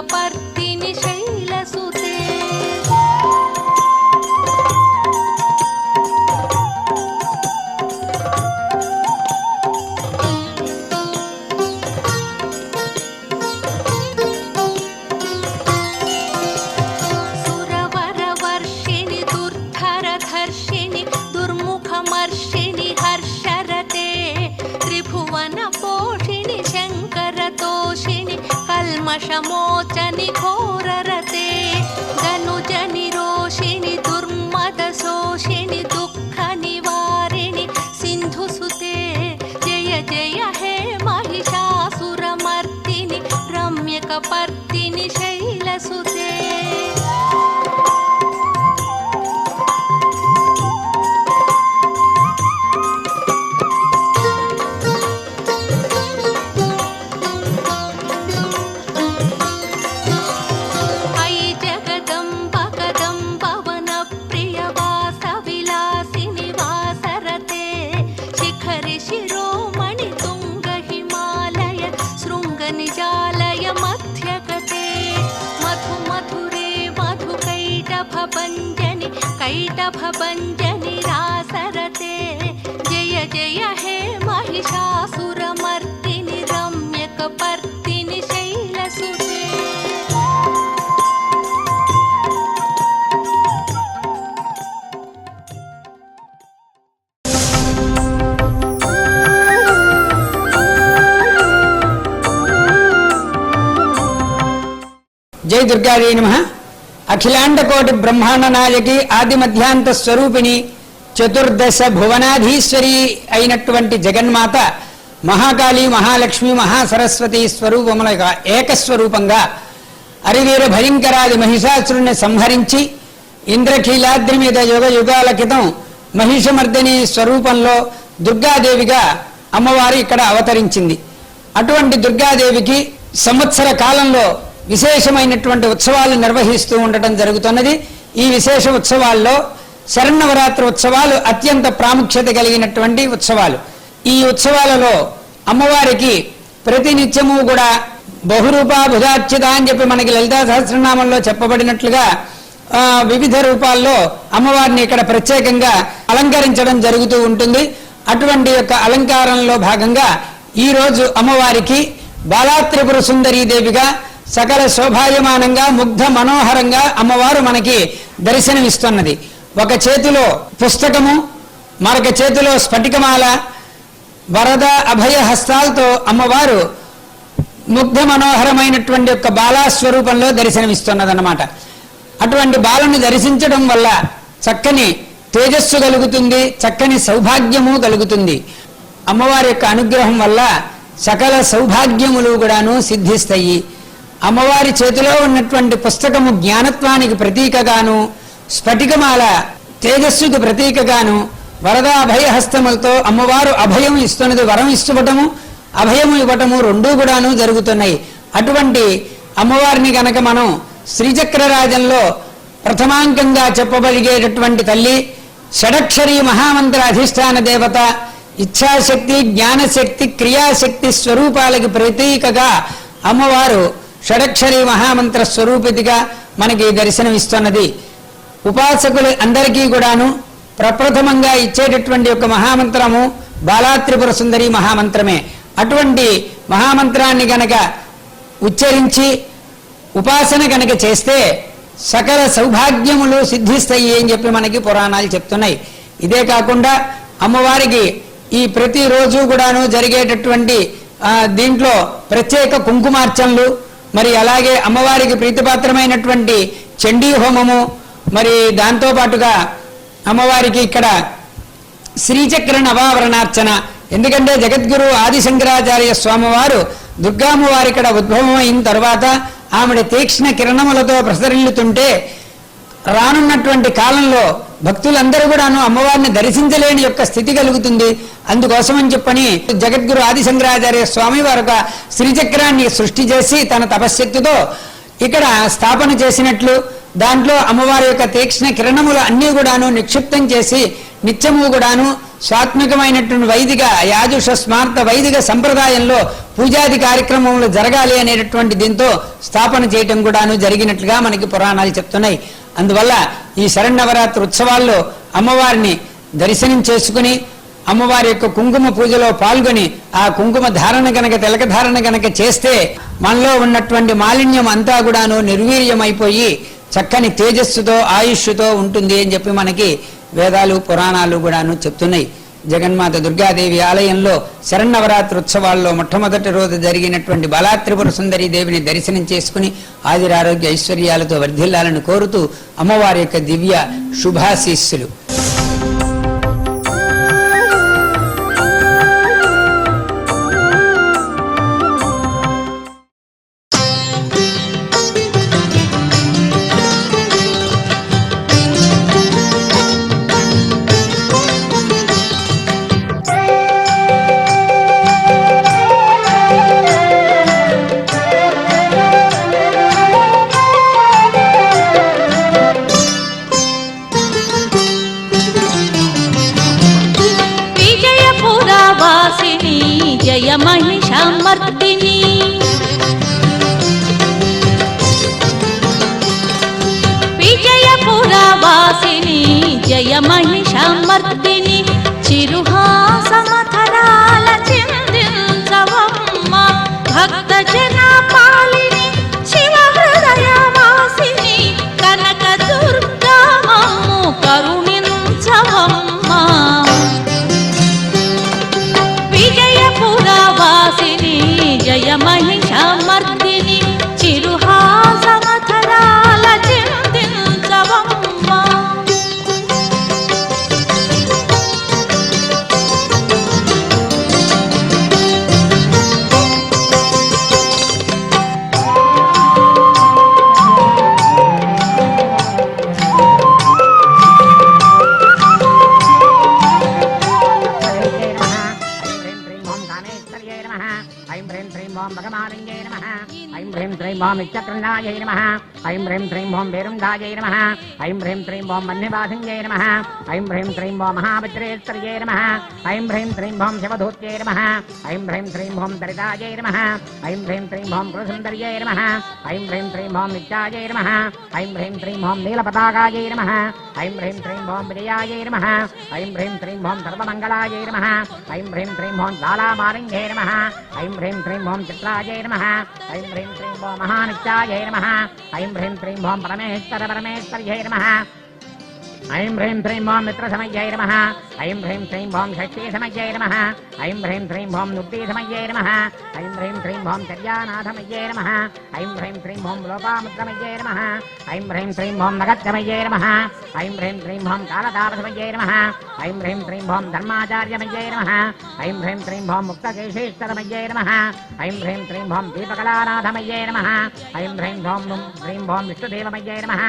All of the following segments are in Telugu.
पर्तिनि शैलसुते सुरवरवर्षिणि दुर्धरधर्षिणि दुर्मुखमर्षिणि हर्षरते त्रिभुवनपोषिणि शङ्करतोषिणि कल्मषमोचनि घोररते धनुजनि रोषिणि दुर्मदशोषिणि दुःखनिवारिणि सिन्धुसुते जय जय हे महिषासुरमर्दिनि रम्यकपर्दिनि शैलसुते कैटभञ्जनि रासरते जय जय हे महिषासुरमर्दिनि रम्यकपर्दिनि शैलसुते जय दुर्गादेवी नमः। अखिलांड कोटि ब्रह्मांड नायकी आदि मध्यांत स्वरूपिणी चतुर्दश भुवनाधीश्वरी అయినటువంటి జగన్మాత మహాకాళి మహాలక్ష్మి మహాసరస్వతి స్వరూపములుగా ఏకస్వరూపంగా అరివీర భయంకరాది మహిషాసురుని సంహరించి ఇంద్రకీలాద్రి మీద యుగ యుగాల క్రితం మహిషమర్దిని స్వరూపంలో దుర్గాదేవిగా అమ్మవారు ఇక్కడ అవతరించింది. అటువంటి దుర్గాదేవికి సంవత్సర కాలంలో విశేషమైనటువంటి ఉత్సవాలు నిర్వహిస్తూ ఉండటం జరుగుతున్నది. ఈ విశేష ఉత్సవాల్లో శరన్నవరాత్రి ఉత్సవాలు అత్యంత ప్రాముఖ్యత కలిగినటువంటి ఉత్సవాలు. ఈ ఉత్సవాలలో అమ్మవారికి ప్రతినిత్యము కూడా బహురూపా భుజార్చిత అని చెప్పి మనకి లలితా సహస్రనామంలో చెప్పబడినట్లుగా వివిధ రూపాల్లో అమ్మవారిని ఇక్కడ ప్రత్యేకంగా అలంకరించడం జరుగుతూ ఉంటుంది. అటువంటి యొక్క అలంకారంలో భాగంగా ఈరోజు అమ్మవారికి బాలాత్రిపుర సుందరీదేవిగా సకల శోభాయమానంగా ముగ్ధ మనోహరంగా అమ్మవారు మనకి దర్శనమిస్తున్నది. ఒక చేతిలో పుస్తకము, మరొక చేతిలో స్ఫటికమాల, వరద అభయ హస్తాలతో అమ్మవారు ముగ్ధ మనోహరమైనటువంటి యొక్క బాలాస్వరూపంలో దర్శనమిస్తున్నదన్నమాట. అటువంటి బాలను దర్శించడం వల్ల చక్కని తేజస్సు కలుగుతుంది, చక్కని సౌభాగ్యము కలుగుతుంది. అమ్మవారి యొక్క అనుగ్రహం వల్ల సకల సౌభాగ్యములు కూడాను సిద్ధిస్తాయి. అమ్మవారి చేతిలో ఉన్నటువంటి పుస్తకము జ్ఞానత్వానికి ప్రతీకగాను, స్ఫటికమాల తేజస్సుకి ప్రతీకగాను, వరద అభయహస్తములతో అమ్మవారు అభయం ఇస్తున్నది. వరం ఇవ్వటము అభయము ఇవ్వటము రెండూ కూడాను జరుగుతున్నాయి. అటువంటి అమ్మవారిని గనక మనం శ్రీచక్రరాజంలో ప్రథమాంకంగా చెప్పబడిగేటటువంటి తల్లి, షడక్షరీ మహామంత్ర అధిష్టాన దేవత, ఇచ్ఛాశక్తి, జ్ఞానశక్తి, క్రియాశక్తి స్వరూపాలకి ప్రతీకగా అమ్మవారు షడక్షరీ మహామంత్ర స్వరూపితిగా మనకి దర్శనమిస్తున్నది. ఉపాసకులు అందరికీ కూడాను ప్రప్రథమంగా ఇచ్చేటటువంటి యొక్క మహామంత్రము బాలాత్రిపుర సుందరి మహామంత్రమే. అటువంటి మహామంత్రాన్ని గనక ఉచ్చరించి ఉపాసన గనక చేస్తే సకల సౌభాగ్యములు సిద్ధిస్తాయి అని చెప్పి మనకి పురాణాలు చెప్తున్నాయి. ఇదే కాకుండా అమ్మవారికి ఈ ప్రతిరోజు కూడాను జరిగేటటువంటి దీంట్లో ప్రత్యేక కుంకుమార్చనలు, మరి అలాగే అమ్మవారికి ప్రీతిపాత్రమైనటువంటి చండీ హోమము, మరి దాంతో పాటుగా అమ్మవారికి ఇక్కడ శ్రీచక్ర నవావరణార్చన, ఎందుకంటే జగద్గురు ఆదిశంకరాచార్య స్వామివారు దుర్గామ్మవారి ఇక్కడ ఉద్భవం అయిన తర్వాత ఆమెడ తీక్ష్ణ కిరణములతో ప్రసరిల్లుతుంటే రానున్నటువంటి కాలంలో భక్తులందరూ కూడాను అమ్మవారిని దర్శించలేని యొక్క స్థితి కలుగుతుంది. అందుకోసమని చెప్పని జగద్గురు ఆదిశంకరాచార్య స్వామి వారు ఒక శ్రీచక్రాన్ని సృష్టి చేసి తన తపశ్శక్తితో ఇక్కడ స్థాపన చేసినట్లు, దాంట్లో అమ్మవారి యొక్క తీక్ష్ణ కిరణములు అన్నీ కూడాను నిక్షిప్తం చేసి నిత్యము కూడాను స్వాత్మికమైనటువంటి వైదిక యాజుష స్మార్త వైదిక సంప్రదాయంలో పూజాది కార్యక్రమములు జరగాలి అనేటటువంటి దీంతో స్థాపన చేయటం కూడాను జరిగినట్లుగా మనకి పురాణాలు చెప్తున్నాయి. అందువల్ల ఈ శరన్నవరాత్రి ఉత్సవాల్లో అమ్మవారిని దర్శనం చేసుకుని అమ్మవారి యొక్క కుంకుమ పూజలో పాల్గొని ఆ కుంకుమ ధారణ గనక తిలక ధారణ గనక చేస్తే మనలో ఉన్నటువంటి మాలిన్యం అంతా కూడాను నిర్వీర్యమైపోయి చక్కని తేజస్సుతో ఆయుష్తో ఉంటుంది అని చెప్పి మనకి వేదాలు పురాణాలు కూడాను చెప్తున్నాయి. జగన్మాత దుర్గాదేవి ఆలయంలో శరన్నవరాత్రి ఉత్సవాల్లో మొట్టమొదటి రోజు జరిగినటువంటి బాలాత్రిపుర సుందరీ దేవిని దర్శనం చేసుకుని ఆదిరారోగ్య ఐశ్వర్యాలతో వర్ధిల్లాలను కోరుతూ అమ్మవారి యొక్క దివ్య శుభాశీస్సులు. జయ మహిషామర్దిని విజయపురవాసిని జయ మహిషామర్దిని చిరుహాసమధరాల చిందించవమ్మ భక్త జన పాలిని శివ హృదయవాసిని కనక దుర్గామమ్ము కరుణించవమ్మ విజయపురవాసిని జయ మహిషామర్దిని చిరుహాసమధరాల చిందించవమ్మ ఐం హ్రీం శ్రీం ఓం నిత్యకృండాయై నమః ఐం హ్రీం శ్రీం ఓం వేరుండాయై నమః ఐం హ్రీం శ్రీం ఓం మన్యవాసింజై నమః ఐం హ్రీం శ్రీం ఓం మహాభద్రేశ్వర్యై నమః ఐం హ్రీం శ్రీం ఓం శివధూత్యై నమః ఐం హ్రీం శ్రీం ఓం దరిదాయై నమః ఐం హ్రీం శ్రీం ఓం కృసుందర్యై నమః ఐం హ్రీం శ్రీం ఓం నిత్యాయై నమః ఐం హ్రీం శ్రీం ఓం నీలపతాకాయై నమః ఐం హ్రీం శ్రీం ఓం విజయాయై నమః ఐం హ్రీం శ్రీం ఓం సర్వమంగళాయై నమః ఐం హ్రీం శ్రీం ఓం జ్వాలామాలింగై నమః ఐం హ్రీం శ్రీం ఓం చిత్రాయై నమః ఐం హ్రీం శ్రీం ఓం మహానిత్యాయై నమః ఐం హ్రీం శ్రీం ఓం పరమేశ్వర్యై నమః ఐం హ్రీం శ్రీం ఓం మిత్రసమయ్యై నమః ఐం హ్రీం శ్రీం ఓం షష్ఠీసమయ్యై నమః ఐం హ్రీం శ్రీం ఓం నుక్తీసమయ్యై నమః ఐం హ్రీం శ్రీం ఓం చర్యానాథమయ్యై నమః ఐం హ్రీం శ్రీం ఓం లోపాముద్రమయ్యై నమః ఐం హ్రీం శ్రీం ఓం నగత్యమయ్యై నమః ఐం హ్రీం శ్రీం ఓం కాలతాపసమయ్యై నమః ఐం హ్రీం శ్రీం ఓం ధర్మాచార్యమయ్యై నమః ఐం హ్రీం శ్రీం ఓం ముక్తకేశేశ్వరమయ్యై నమః ఐం హ్రీం శ్రీం ఓం దీపకళానాథమయ్యై నమః ఐం హ్రీం ఓం శ్రీం ఓం విష్ణుదేవమయ్యై నమః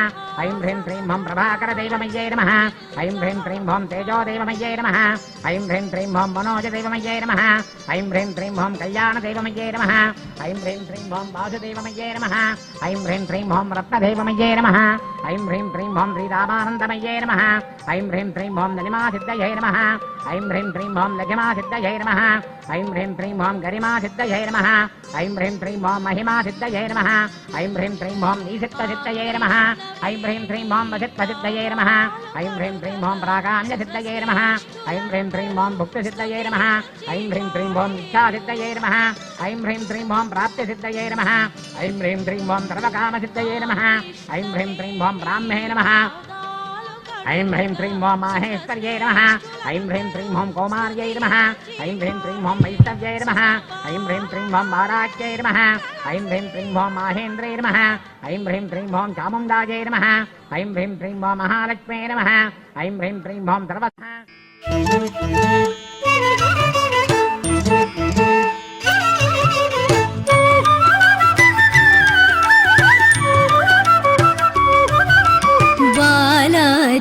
ఐం హ్రీం శ్రీం ఓం ప్రభాకరదేవమయ్యై నమః ఐం హ్రీం శ్రీం ఓం తేజోదేవమయ్యై నమః ఐం హ్రీం శ్రీం ఓం మనోజదేవమయ్యై నమః ఐం హ్రీం శ్రీం ఓం కళ్యాణదేవమయ్యై నమః ఐం హ్రీం శ్రీం ఓం వాసుదేవమయ్యై నమః ఐం హ్రీం శ్రీం ఓం రత్నదేవమయ్యై నమః ఐం హ్రీం శ్రీం ఓం శ్రీరామానందమయ్యై నమః ఐం హ్రీం శ్రీం ఓం నిలిమాసిద్ధయై నమః ఐం హ్రీం శ్రీం ఓం లఘిమాసిద్ధయై నమః ఐం హ్రీం శ్రీం ఓం గరిమాసిద్ధయై నమః ఐం హ్రీం శ్రీం ఓం మహిమాసిద్ధయై నమః ఐం హ్రీం శ్రీం ఓం నీసిద్ధసిద్ధయై నమః ఐం హ్రీం శ్రీం ఓం వసిద్ధసిద్ధయై నమః ఐం హ్రీం శ్రీం ఓం ప్రాకాన్యసిద్ధయై నమః ఐం హ్రీం శ్రీం ఓం భుక్తిసిద్ధయై నమః ఐం హ్రీం శ్రీం ఓం ఇచ్ఛాసిద్ధయై నమః ఐం హ్రీం శ్రీం ఓం ప్రాప్తిసిద్ధయై నమః ఐం హ్రీం శ్రీం ఓం సర్వకామసిద్ధయై నమః ఐం హ్రీం శ్రీం ఓం బ్రాహ్మే నమః ऐं ह्रीं श्रीं ॐ माहेश्वर्यै नमः ऐं ह्रीं श्रीं ॐ कौमार्यै नमः ऐं ह्रीं श्रीं ॐ वैष्णव्यै नमः ऐं ह्रीं श्रीं ॐ वाराह्यै नमः ऐं ह्रीं श्रीं ॐ माहेन्द्रै नमः ऐं ह्रीं श्रीं ॐ चामुण्डायै नमः ऐं ह्रीं श्रीं ॐ महालक्ष्म्यै नमः ऐं ह्रीं श्रीं ॐ सर्वथा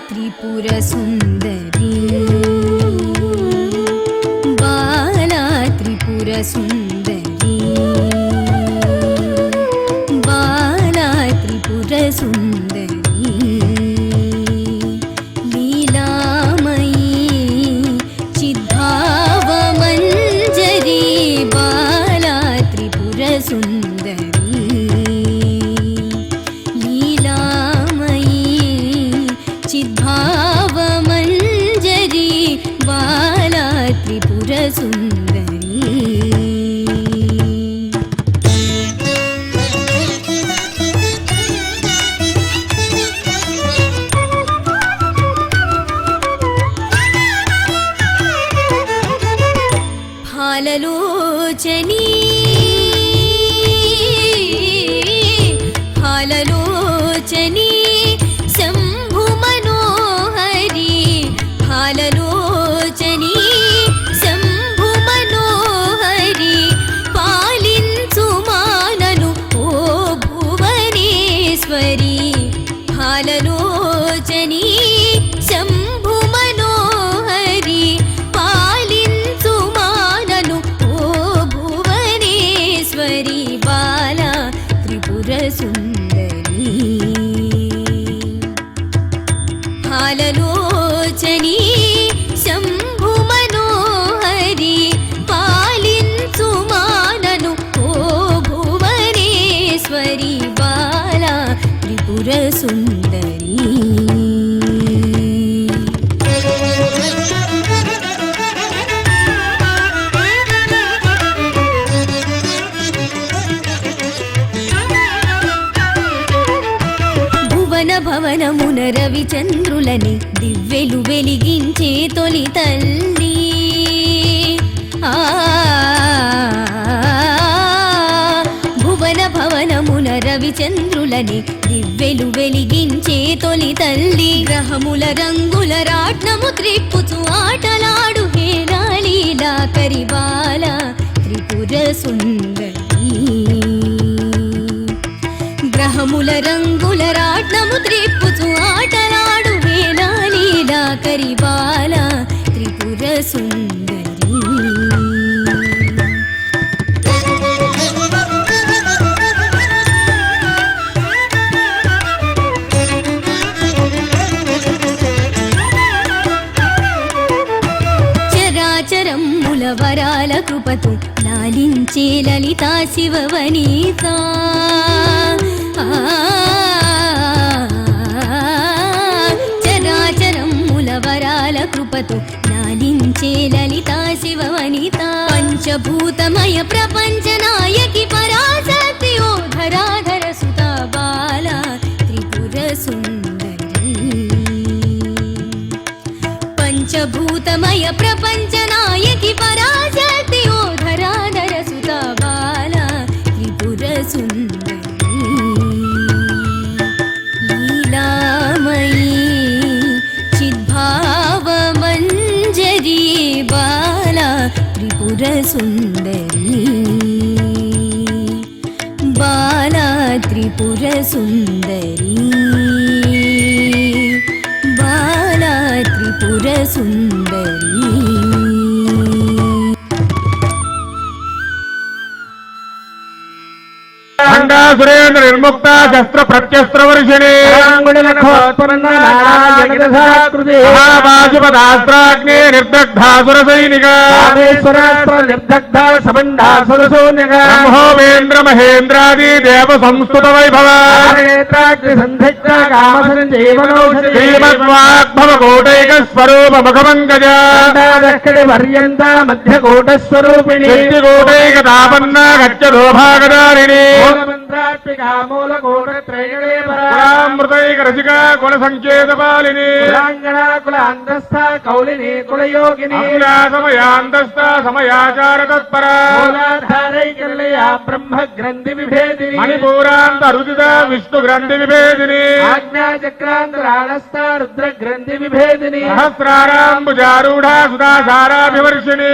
त्रिपुर सुंदरी बाला त्रिपुर सुंदरी बाला त्रिपुर सुंदरी लीलामयी चिद्भाव मंजरी बाला त्रिपुर सुंदरी भावमञ्जरी बाला त्रिपुर सुन्दरी फाललोचनी फाललोचनी फाललोचनी शंभु मनोहरी पालिंचु माननु ओ भुवनेश्वरी फाललोचनी शंभु मनोहरी पालिंचु माननु ओ भुवनेश्वरी बाला त्रिपुर सुंदरी फाललोचनी शंभु मनोहरी पालिंचु माननु ओ भुवनेश्वरी बाला त्रिपुर सुंदरी భవనమున రవిచంద్రులని దివ్వెలు వెలిగించే తొలి తల్లి భువన భవనమున రవిచంద్రులని దివ్వెలు వెలిగించే తొలి తల్లి గ్రహముల రంగుల రాట్నము త్రిప్పుచు ఆటలాడు హేళాలీలా కరిబాల త్రిపుర సుందరి గ్రహముల రంగుల రాట్నము త్రిప్పుచు ఆటలాడు వేళాలీలా కరిబాల త్రిపుర సుందరి చరాచరముల వరాల కృపతో లాలించే లలితా శివవనిత చరాచరముల వరాల కృపతో లాలించే లలితా శివవనిత పంచభూతమయ ప్రపంచ నాయకి పరాశక్తి ఓ ధరాధర సుత బాల త్రిపుర సుందరి పంచభూతమయ ప్రపంచ నాయకి పరాశక్తి ఓ ధరాధర సుత బాల త్రిపుర సుందరి लीलामयी चिद्भावमञ्जरी बाला त्रिपुर सुन्दरी बाला त्रिपुर सुन्दरी बाला त्रिपुर सुन्दरी सुरेन्द्र निर्मुक्ता शस्त्र प्रत्यस्त्र वर्षिणी महाबाजुपदास्त्राग्नि निर्दग्धासुर सैनिका निर्दग्धा सबंधासुर सैनिका ब्रह्मोपेन्द्र महेन्द्रादि देव संस्तुत वैभव श्रीमद्वाग्भवकोटैक स्वरूप मुखपङ्कज वर्यन्ता मध्यकोटस्वरूपिणी कोटैक तापन्ना गच्छदो भागदारिणी మంత్రాత్మికా మూలకోటత్రైగళేపరామృతైక రసిక కుల సంకేత పాలిని కులాంగణ కుల అంతస్థ కౌలిని కులయోగిని సమయాంతస్థ సమయాచార తత్పర మూలాధారైకలయ బ్రహ్మ గ్రంథి విభేదిని మణిపూరాంత రుదిత విష్ణు గ్రంథి విభేదిని ఆజ్ఞాచక్రాంతరాళస్థ రుద్ర గ్రంథి విభేదిని సహస్రారాంబుజారూఢ సుధాసారాభివర్షిణి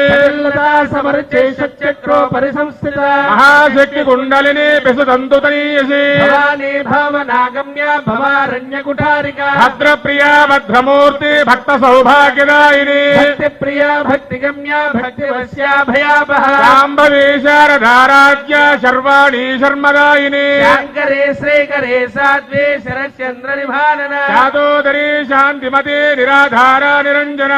సమర్చే సచక్రో పరిసంస్థిత మహాశక్తి కుండలిని పిసుతంతుతనీయసి భవాని భవనాగమ్య భవారణ్య కుఠారిక భద్రప్రియా భద్రమూర్తి భక్త సౌభాగ్యదాయిని భక్తి ప్రియా భక్తిగమ్య భక్తి వశ్యాభయాపహ సాంబవీ శారదారాధ్య శర్వాణి శర్మదాయిని శంకరే శ్రీకరే సాధ్వే శరశ్చంద్ర నిభానన చాతోదరీ శాంతిమతి నిరాధార నిరంజన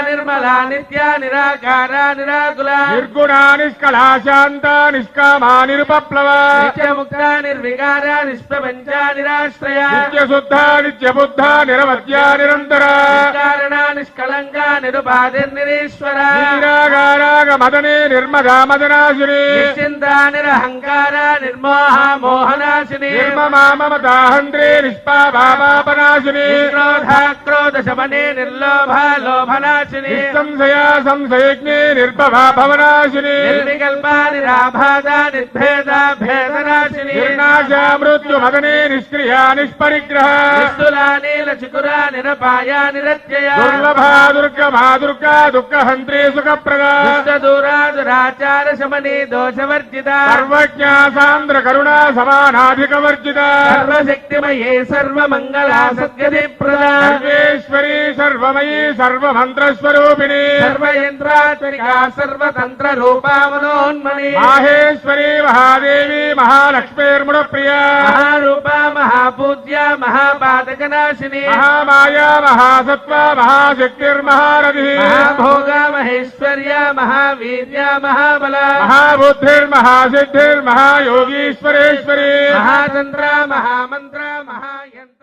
నిర్మలా నిత్య నిరాకార నిరాకుల నిర్గుణా నిష్కళా శాంత నిష్కామా నిరుపప్లవ నిత్యముక్త నిర్వికార నిష్ప్రపంచ నిరాశ్రయ నిత్యశుద్ధ నిత్యబుద్ధ నిరవధ్య నిరంతర నిష్కారణ నిష్కళంక నిరుపాధిర్నిరీశ్వర నిరాగారాగ మదనే నిర్మదా మదనాశిని నిశ్చింత నిరహంకార నిర్మోహ మోహనాశిని నిర్మమా మమతాహంత్రే నిష్పాపాపనాశిని క్రోధ క్రోధ శమనే నిర్లోభ లోభనాశిని సంశయ సంశయజ్ఞే నిర్భవా భవనాశిని నిర్వికల్ప నిరాభాద నిర్భేద భేదనాశిని నిర్నాశ మృత్యు మదనే నిష్క్రియా నిష్పరిగ్రహ నిస్తులా నీల చికురా నిరపాయ నిరత్యయ దుర్లభా దుర్గమా దుర్గా దుఃఖహంత్రీ సుఖప్రదా దుష్టదూరా దురాచార శమని దోషవర్జిత సర్వజ్ఞా సాంద్ర కరుణా సమానాధికవర్జిత సర్వశక్తిమయే సర్వమంగళా సద్గతి ప్రదా సర్వేశ్వరీ సర్వమయీ సర్వమంత్రస్వరూపిణి సర్వయంత్రాత్మికా సర్వతంత్ర రూపా మనోన్మణి మాహేశ్వరీ మహాదేవి మహాలక్ష్మీర్ముడ ప్రియా మహారూపా మహాపూజ్య మహాపాతకనాశిని మహామాయా మహాసత్వ మహాశక్తిర్మహారథి మహాభోగ మహేశ్వర్య మహావీర్య మహాబల మహాబుద్ధిర్మహాసిద్ధిర్మహాయోగీశ్వరేశ్వరి మహాతంత్ర మహామంత్ర మహాయంత్ర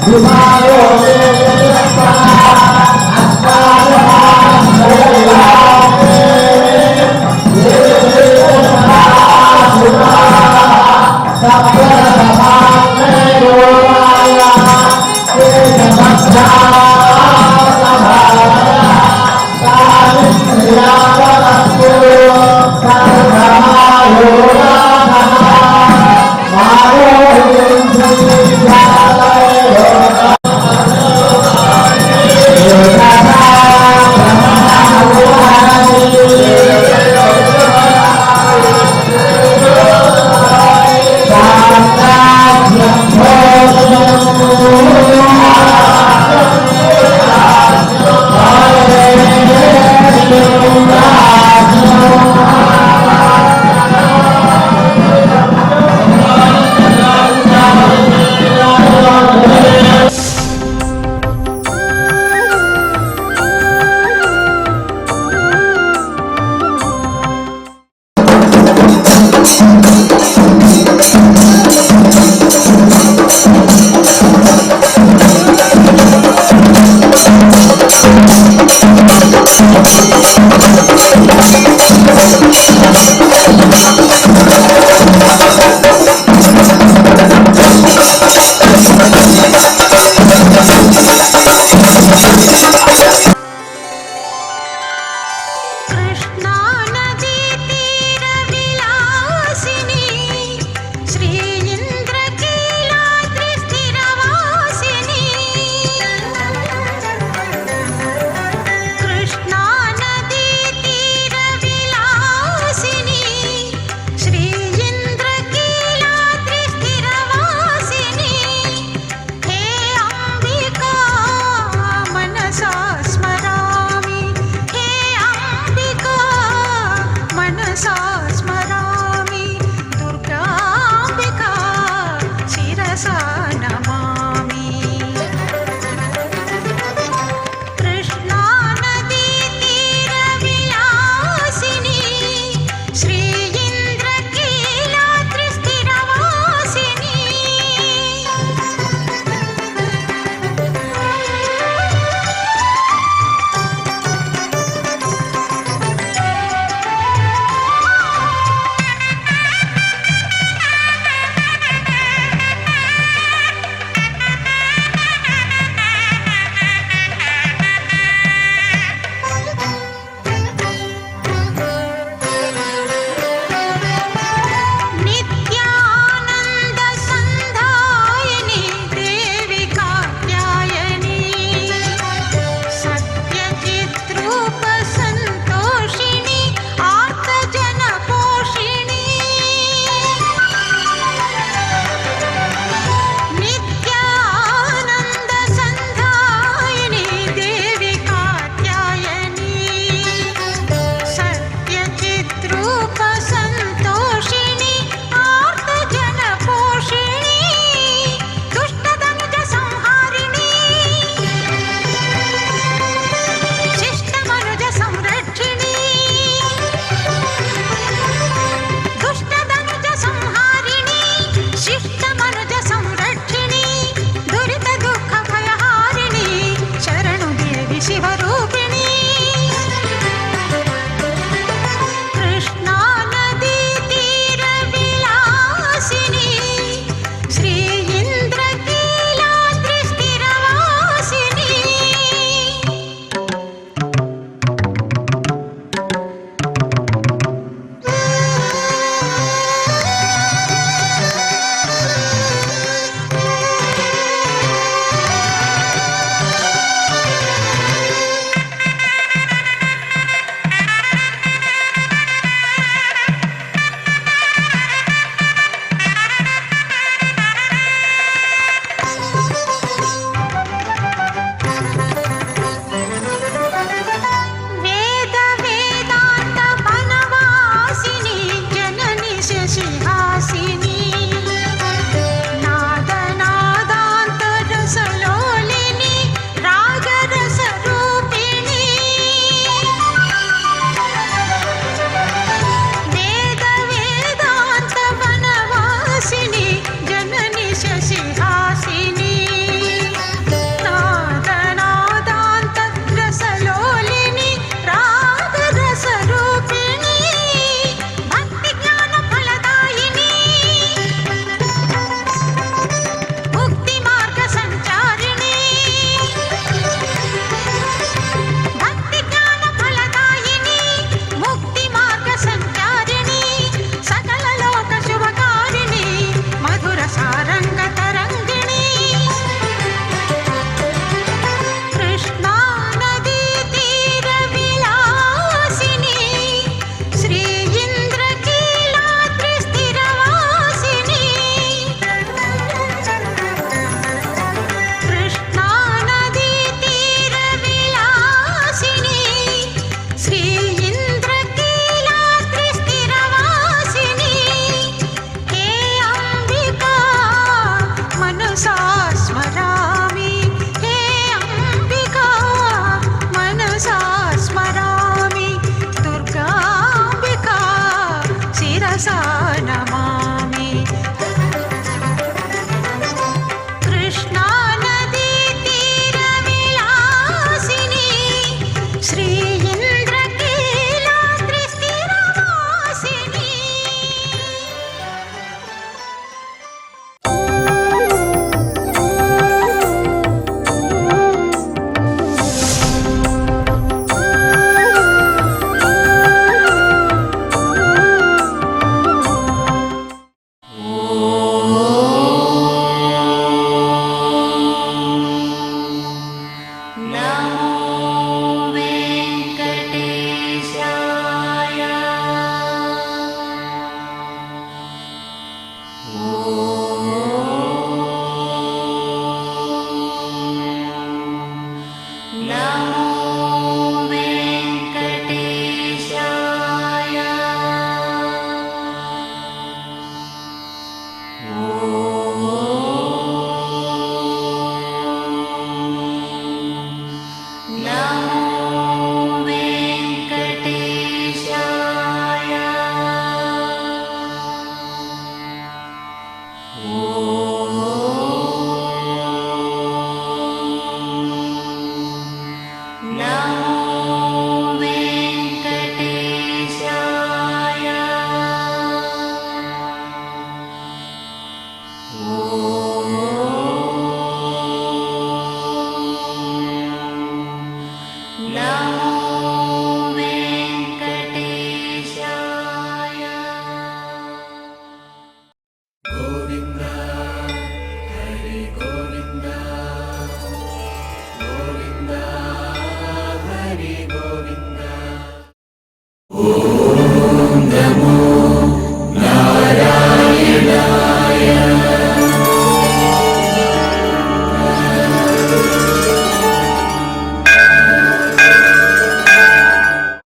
Tomorrow